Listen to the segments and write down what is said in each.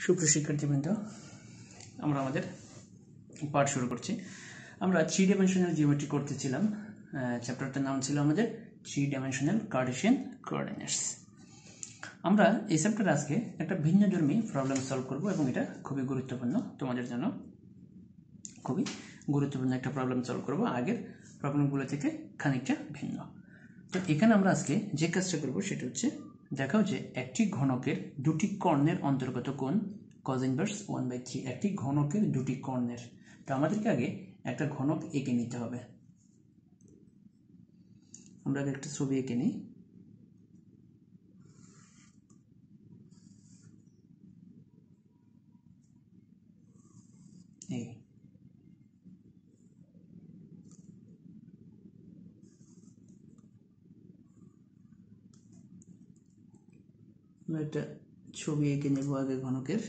সুপ্রিয় শিক্ষার্থীবৃন্দ, আমরা আমাদের পাঠ শুরু করছি। আমরা 3 ডাইমেনশনাল জিওমেট্রি করতেছিলাম। চ্যাপ্টারটার নাম ছিল আমাদের 3 ডাইমেনশনাল কার্টেসিয়ান কোঅর্ডিনেটস। আমরা এই চ্যাপ্টারে আজকে একটা ভিন্নধর্মী প্রবলেম সলভ করব এবং এটা খুবই গুরুত্বপূর্ণ, তোমাদের জন্য খুবই গুরুত্বপূর্ণ একটা প্রবলেম সলভ করব। আগের প্রবলেমগুলো থেকে খানিকটা ভিন্ন। তো এখানে আমরা আজকে যে কাজটা করব সেটা হচ্ছে দেখাও যে একটি ঘনকের দুটি কর্ণের অন্তর্গত কোণ cos ইনভার্স 1/3। একটি ঘনকের দুটি কর্ণের, তো আমাদেরকে আগে একটা ঘনক এঁকে নিতে হবে। আমরা আগে একটা ছবি এঁকে নিই। এই একটা ছবি এঁকে নেব আগে ঘনকের।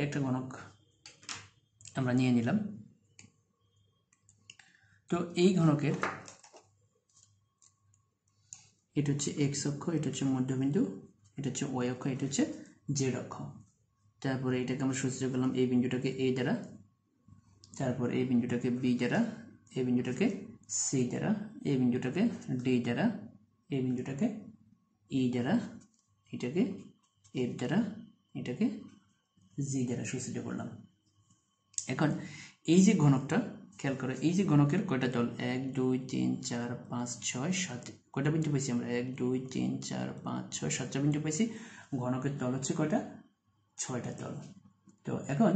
একটা ঘনক আমরা নিয়ে নিলাম। তো এই ঘনকের এটা হচ্ছে এক্স অক্ষ, এটা হচ্ছে মধ্যবিন্দু, এটা হচ্ছে ওয়াই অক্ষ, এটা হচ্ছে জেড অক্ষ। তারপরে এটাকে আমরা সূচিত করলাম এই বিন্দুটাকে এ দ্বারা, তারপর এই বিন্দুটাকে বি দ্বারা, এই বিন্দুটাকে সি দ্বারা, এই বিন্দুটাকে ডি দ্বারা, এই বিন্দুটাকে ই দ্বারা, এটাকে এফ দ্বারা, এটাকে জি দ্বারা সূচিত করলাম। এখন এই যে ঘনকটা খেয়াল করো, এই যে ঘনকের কয়টা তল, 1 2 3 4 5 6 7, কয়টা বিন্দু পাইছি আমরা, 1 2 3 4 5 6 7টা বিন্দু পাইছি। ঘনকের তল হচ্ছে কয়টা, 6টা তল। তো এখন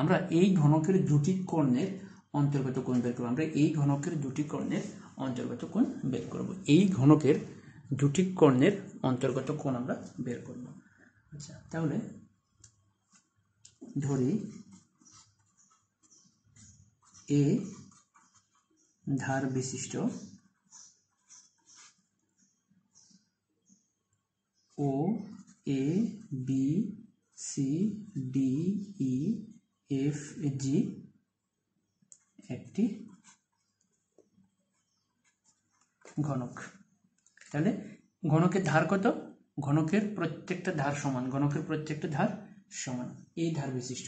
আমরা এই ঘনকের দুটি কর্ণের অন্তর্গত কোণ বের করব। আমরা এই ঘনকের দুটি কর্ণের অন্তর্গত কোণ বের করব। এই ঘনকের দুটি কর্ণের অন্তর্গত কোণ আমরা বের করব। আচ্ছা, তাহলে ধরি এ ধার বিশিষ্ট O A B C D E F G একটি ঘনক। তাহলে ঘনকের ধার কত, ঘনকের প্রত্যেকটা ধার সমান, ঘনকের প্রত্যেকটা ধার সমান। এই ধার বিশিষ্ট,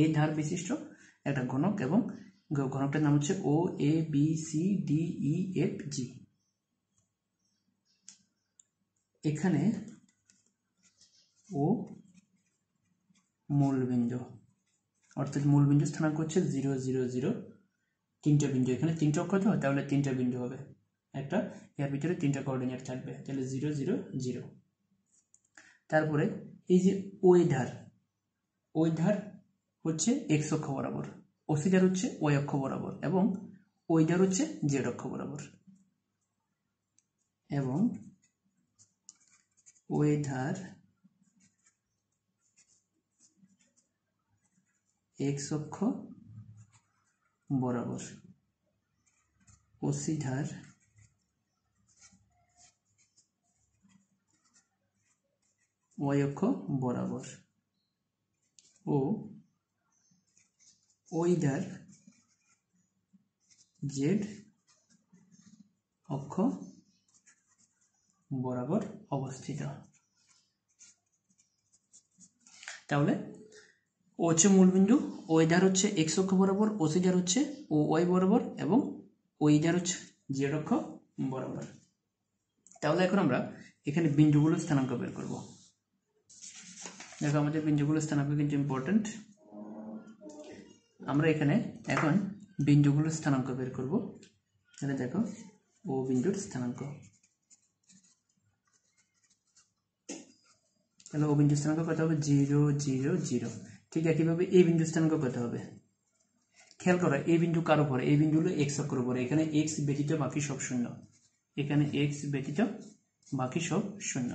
এই ধার বিশিষ্ট একটা ঘনক, এবং ঘনকটার নাম হচ্ছে O A B C D E F G. এখানে ও মূলবিন্দু, অর্থাৎ মূলবিন্দু স্থানাঙ্ক হচ্ছে 0 0 0। তিনটা বিন্দু, এখানে তিনটা অক্ষ তো, তাহলে তিনটা বিন্দু হবে, একটা এর ভিতরে তিনটা কোঅর্ডিনেট থাকবে, তাহলে 0 0 0। তারপরে এই যে ওই ধার, ওই ধার হচ্ছে এক্স অক্ষ বরাবর, ওসি ধার হচ্ছে ওয়াই অক্ষ বরাবর, এবং ওই ধার হচ্ছে জেড অক্ষ বরাবর, এবং ওই ধার এক্স অক্ষ বরাবর, ওসি ধার ওয়াই অক্ষ বরাবর, ও ওই ধার জেড অক্ষ বরাবর অবস্থিত। তাহলে ও হচ্ছে মূলবিন্দু, ওই ধার হচ্ছে এক্স অক্ষ বরাবর, ওসি ধার হচ্ছে ও ওয়াই বরাবর, এবং ওই ধার হচ্ছে জেড অক্ষ বরাবর। তাহলে এখন আমরা এখানে বিন্দুগুলো স্থানাঙ্ক বের করব। দেখো, আমাদের বিন্দুগুলো স্থানাঙ্ক কিন্তু ইম্পর্টেন্ট। আমরা এখানে এখন বিন্দুগুলো স্থানাঙ্ক বের করব। তাহলে দেখো, ও বিন্দুর স্থানাঙ্ক, তাহলে ও বিন্দুর স্থানাঙ্ক কত হবে, 0 0 0। ঠিক একইভাবে এই বিন্দুর স্থানাঙ্ক কত হবে, খেয়াল করো এই বিন্দু কার উপরে, এই বিন্দু হলো এক্স অক্ষের উপরে, এখানে এক্স ব্যতীত বাকি সব শূন্য, এখানে এক্স ব্যতীত বাকি সব শূন্য।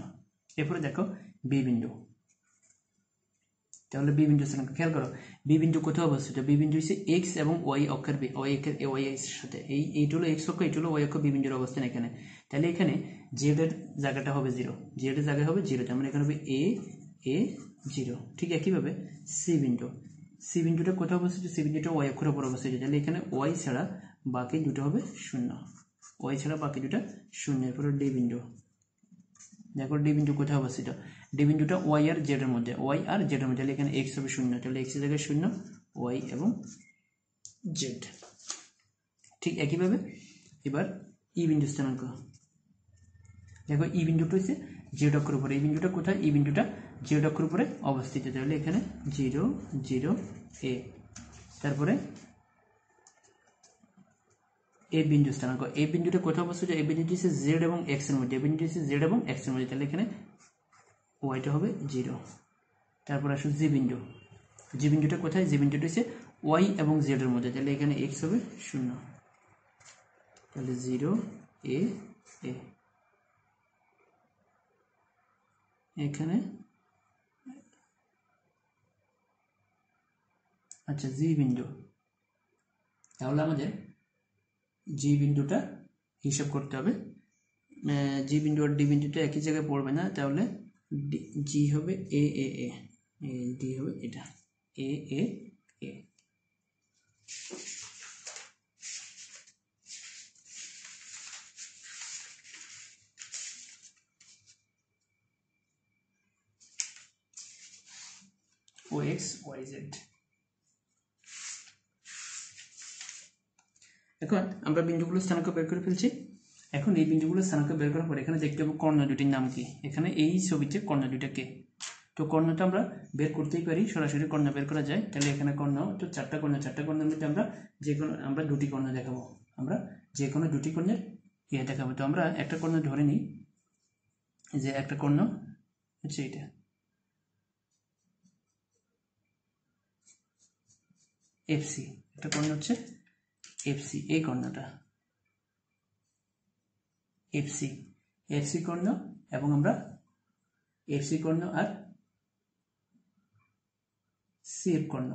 এরপরে দেখো বি বিন্দু, তাহলে বি বিন্দু স্থানাঙ্ক খেয়াল করো বি বিন্দু কোথায় অবস্থিত, বি বিন্দু হচ্ছে এক্স এবং ওয়াই অক্ষের ওয়াই এর সাথে, এইটা হলো এক্স অক্ষ, এইটা হলো ওয়াই অক্ষ, বি বিন্দুর অবস্থান এখানে। তাহলে এখানে জেড এর জায়গাটা হবে 0, জেড এর জায়গা হবে 0, তার মানে এখানে হবে এ 0। ঠিক একইভাবে সি বিন্দু, সি বিন্দুটা কোথায় অবস্থিত, সি বিন্দুটা ওয়াই অক্ষের উপর অবস্থিত, তাহলে এখানে ওয়াই ছাড়া বাকি দুটো হবে 0, ওয়াই ছাড়া বাকি দুটো 0। এরপরে ডি বিন্দু, দেখো ডি বিন্দু কোথায় অবস্থিত, ডি বিন্দুটা ওয়াই আর জেড এর মধ্যে, ওয়াই আর জেড এর মধ্যে, তাহলে এখানে এক্স হবে 0, তাহলে এক্স এর জায়গায় 0, ওয়াই এবং জেড। ঠিক একইভাবে এবার ই বিন্দু স্থানাঙ্ক, দেখো ই বিন্দুটা হচ্ছে জেড অক্ষের উপরে, এই বিন্দুটা কোথায়, এই বিন্দুটা জেড অক্ষের উপরে অবস্থিত, তাহলে এখানে 0 0 এ। তারপরে এ বিন্দু স্থানাঙ্ক, এই বিন্দুটা কোথায় অবস্থিত, এই বিন্দুটি হচ্ছে জেড এবং এক্স এর মধ্যে, এই বিন্দুটি হচ্ছে জেড এবং এক্স এর মধ্যে, তাহলে এখানে ওয়াইটা হবে 0। তারপর আসুন জি বিন্দু, জি বিন্দুটা কোথায়, জি বিন্দুটা হচ্ছে ওয়াই এবং জেড এর মধ্যে, তাহলে এখানে এক্স হবে 0, তাহলে 0 এ এ। এখানে আচ্ছা জি বিন্দু, তাহলে আমাদের জি বিন্দুটা হিসাব করতে হবে, জি বিন্দু আর ডি বিন্দুটা একই জায়গায় পড়বে না, তাহলে জি হবে এ এ এ, ডি হবে এটা এ এ এ। ও এক্স ওয়াই জেড। এখন আমরা বিন্দুগুলো স্থানাঙ্ক বের করে ফেলছি। এখন এই বিন্দুগুলো স্থানাঙ্ক বের করার পর এখানে দেখতে হবে কর্ণ দুটির নাম কি, এখানে এই ছবিতে কর্ণ দুইটা কে, তো কর্ণটা আমরা বের করতেই পারি, সরাসরি কর্ণ বের করা যায়। তাহলে এখানে কর্ণ তো চারটা কর্ণের মধ্যে আমরা যে কোনো দুটি কর্ণ দেখাবো, আমরা যে কোনো দুটি কর্ণের দেখাবো। তো আমরা একটা কর্ণ ধরে নিই, যে একটা কর্ণ হচ্ছে এটা, এফসি, একটা কর্ণ হচ্ছে এফসি, এই কর্ণটা এফসি, এফসি কর্ণ, এবং আমরা এফসি কর্ণ আর সিএফ কর্ণ,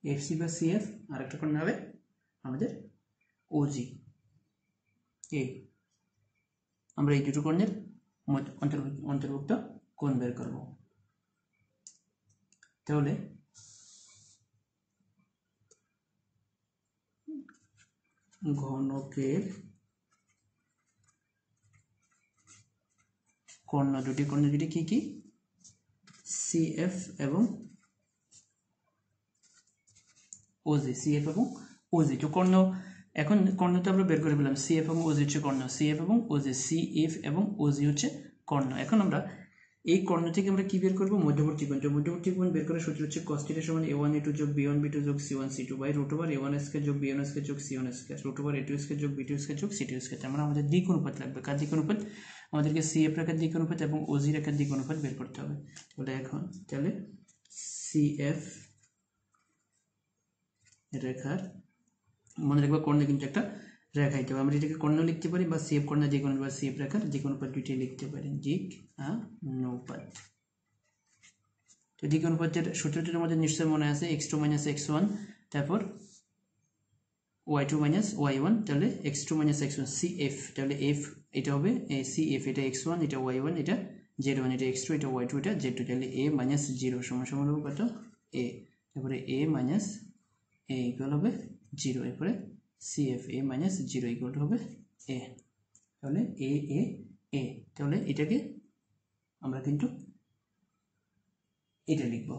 এফসি বা সিএফ, আর একটা কর্ণ হবে আমাদের ওজি এ। আমরা এই দুটো কর্ণের অন্তর্ভুক্ত কোণ বের করব। তাহলে ঘনকের কর্ণ দুটি কি কি, সিএফ এবং ওজি, সিএফ এবং ওজি। তো কর্ণ এখন কর্ণ তো আমরা বের করে ফেললাম, সিএফ এবং ওজি হচ্ছে কর্ণ, সিএফ এবং ওজি, সিএফ এবং ওজি হচ্ছে কর্ণ। এখন আমরা এই কর্ণ থেকে আমরা কি বের করব, মধ্যবর্তী কোণ। তো মধ্যবর্তী কোণ বের করার সূত্র হচ্ছে cos θ সমান a1 a2 যোগ b1 b2 যোগ c1 c2 by √ a1 square যোগ b1 স্কয়ার যোগ c1 স্কয়ার √ a2 স্কয়ার যোগ b2 স্কয়ার যোগ c2 স্কয়ার। আমরা আমাদের দিক অনুপাত লাগবে, কার দিক অনুপাত, আমাদেরকে সিএফ রেখার দিক অনুপাত এবং ওজি রেখার দিক অনুপাত বের করতে হবে। তাহলে সিএফ রেখার, মনে রাখবো কর্ণে কিন্তু একটা রেখা দিতে হবে, আমরা এটাকে কর্ণ লিখতে পারি বা সিএফ কর্ণ দিক অনুপাত বা সিএফ রেখার দিক অনুপাত দুইটাই লিখতে পারি, দিক অনুপাত। তো দিক অনুপাতের সূত্রটির মধ্যে নিশ্চয় মনে আছে x2 - x1, তারপর y2 - y1, তাহলে x2 - x1 cf, তাহলে f এটা হবে cf, এটা x1, এটা y1, এটা z1, এটা x2, এটা y2, এটা z2, তাহলে a - 0 সমান হবে কত, a, তারপরে a - a ইকুয়াল হবে 0, এরপরে cf a - 0 ইকুয়াল হবে a, তাহলে a a a, তাহলে এটাকে আমরা কিন্তু এটা লিখব।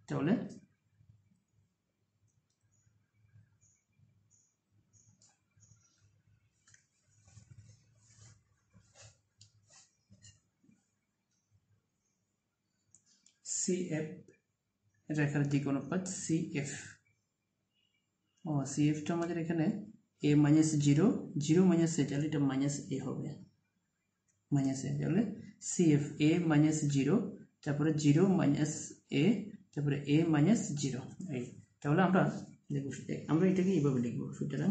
তাহলে সিএফ রেখার দিক অনুপাত সিএফ, সিএফটা আমাদের এখানে a - 0 0 - a, তাহলে এটা -a হবে, -a, তাহলে CF A minus 0 তারপরে 0 minus A তারপরে A minus 0 এই তাহলে আমরা এটাকে এইভাবে লিখব সুতরাং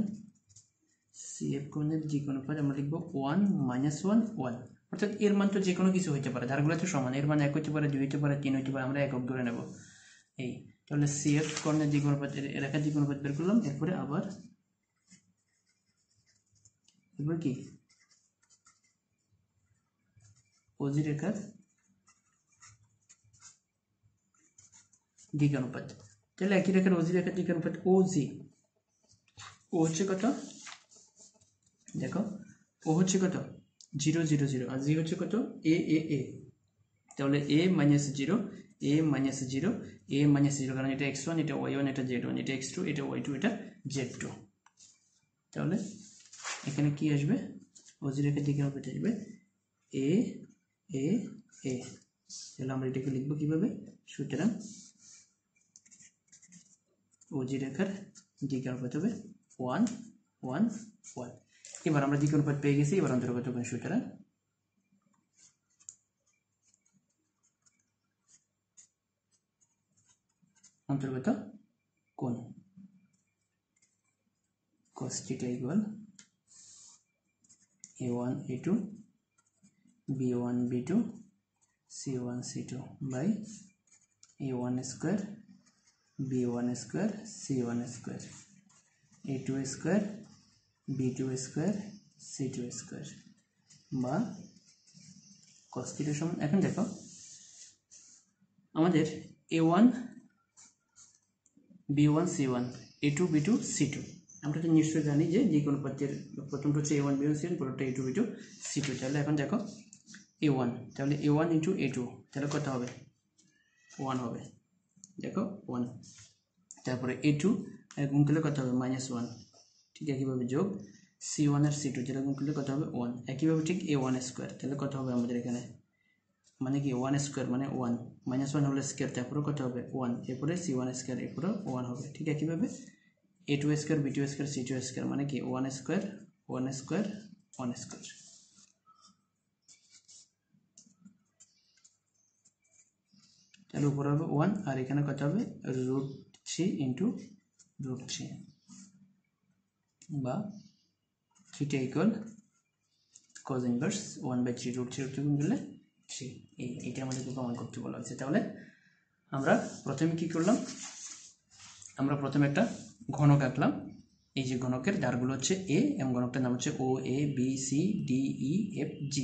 CF কোণের যে কোনো পদ আমরা লিখব 1 minus 1 1 অর্থাৎ এর মান তো যে কোনো কিছু হতে পারে ধারগুলো তো সমান এর মান 1 হতে পারে 2 হতে পারে 3 হতে পারে আমরা একক ধরে নেব এই তাহলে CF কোণের যে কোনো পদ রেখার যে কোনো পদ বের করলাম এরপরে আবার এবার কি OG রেখার দিক অনুপাত তাহলে একই রেখার OG রেখার দিক অনুপাত OG ও হচ্ছে কত দেখো ও হচ্ছে কত 0 0 0 আর জি হচ্ছে কত a a a তাহলে a minus 0 a minus 0 a minus 0 কারণ এটা x1 এটা y1 এটা z1 এটা x2 এটা y2 এটা z2 তাহলে এখানে কি আসবে OG রেখার দিক অনুপাত আসবে a a a তাহলে আমরা এটাকে লিখব কিভাবে সুতরাং OG রেখার দিক অনুপাত হবে 1 1 1 এবার আমরা দিক অনুপাত পেয়ে গেছি এবার অন্তর্গত কোণ সুতরাং অন্তর্গত কোণ cos θ equal a1 a2 b1 b2 c1 c2 by a1 square b1 square c1 square a2 square b2 square c2 square বা cos θ সমান এখন দেখো আমাদের a1 b1 c1 a2 b2 c2 আমরা তো নিশ্চয়ই জানি যে যে কোন পদের প্রথমটা হচ্ছে a1 b1 c1 পরেরটা a2 b2 c2 তাহলে এখন দেখো a1 তাহলে a1 * a2 তাহলে কত হবে 1 হবে দেখো 1 তারপরে a2 এর গুণ করলে কত হবে -1 ঠিক একইভাবে যোগ c1 আর c2 যেটা গুণ করলে কত হবে 1 একইভাবে ঠিক a1 স্কয়ার তাহলে কত হবে আমাদের এখানে মানে কি 1 স্কয়ার মানে 1 -1 হলে স্কয়ার তারপরে কত হবে 1 এরপরে c1 স্কয়ার এরপরে 1 হবে ঠিক একইভাবে a2 square b2 square c2 square মানে কি 1 স্কয়ার 1 স্কয়ার 1 স্কয়ার তাহলে উপরে হবে 1 আর এখানে কত হবে √3 * √3 বা θ equal cos inverse 1/3 √3 গুণ দিলে 3 এইটা আমাদেরকে প্রমাণ করতে বলা হয়েছে তাহলে আমরা প্রথমে কি করলাম আমরা প্রথমে একটা ঘনক আঁকলাম এই যে ঘনকের ধারগুলো হচ্ছে a এবং ঘনকটার নাম হচ্ছে o a b c d e f g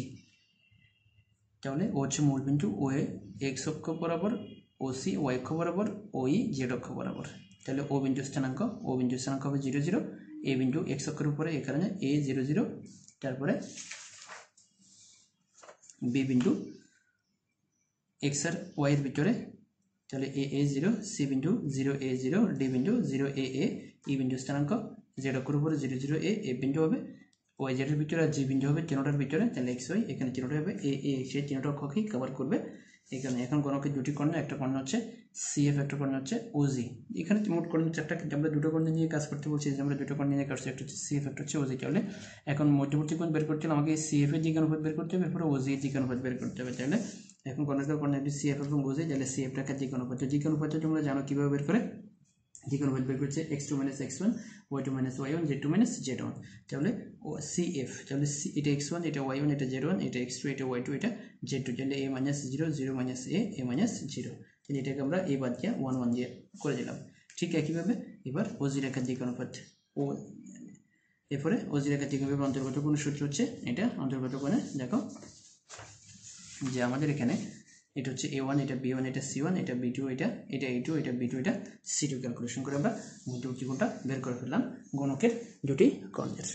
তাহলে ও হচ্ছে মূল বিন্দু ও এ x অক্ষ বরাবর ও সি y অক্ষ বরাবর ও ই z অক্ষ বরাবর তাহলে ও বিন্দু স্থানাঙ্ক হবে 0 0 a বিন্দু x অক্ষের উপরে এই কারণে a 0 0 তারপরে b বিন্দু x আর y এর ভিতরে তাহলে a a 0 c বিন্দু 0 a 0 d বিন্দু 0 a a e বিন্দু স্থানাঙ্ক z অক্ষের উপরে 0 0 a a বিন্দু হবে y z এর ভিতরে আর g বিন্দু হবে তিনটার ভিতরে তাহলে x y এখানে তিনটা হবে a a সেই তিনটা অক্ষকেই কভার করবে এখানে এখন ঘনকের দুটি কর্ণ একটা কর্ণ হচ্ছে CF একটা কর্ণ হচ্ছে OG এখানে মোট কর্ণ চারটা আমরা দুটো কর্ণ নিয়ে কাজ করতে বলছি যে আমরা দুটো কর্ণ নিয়ে কাজ করছি একটা হচ্ছে CF একটা হচ্ছে OG তাহলে এখন মধ্যবর্তী কোণ বের করতে হলে আমাকে CF এর দিক অনুপাত বের করতে হবে এরপর OG এর দিক অনুপাত বের করতে হবে তাহলে এখন কর্ণের কর্ণ একটি CF এবং OG তাহলে CF টাকে দিক অনুপাত তোমরা জানো কিভাবে বের করে দিক অনুপাত বের করছে x2 - x1 y2 - y1 z2 - z1 তাহলে CF তাহলে এটা x1 এটা y1 এটা z1 এটা x2 এটা y2 এটা z2 তাহলে a - 0 0 - a a - 0 তাহলে এটাকে আমরা a বাদ দিয়ে 1 1 দিয়ে করে দিলাম ঠিক একইভাবে এবার OG রেখার দিক অনুপাত ও এরপরে OG রেখার দিক অনুপাত অন্তর্গত কোণ সূত্র হচ্ছে এটা অন্তর্গত কোণে দেখো যে আমাদের এখানে এটা হচ্ছে a1 এটা b1 এটা c1 এটা b2 এটা a2 এটা b2 এটা c2 ক্যালকুলেশন করে আমরা মধ্যবর্তী কোণটা বের করে ফেললাম ঘনকের দুটি কর্ণের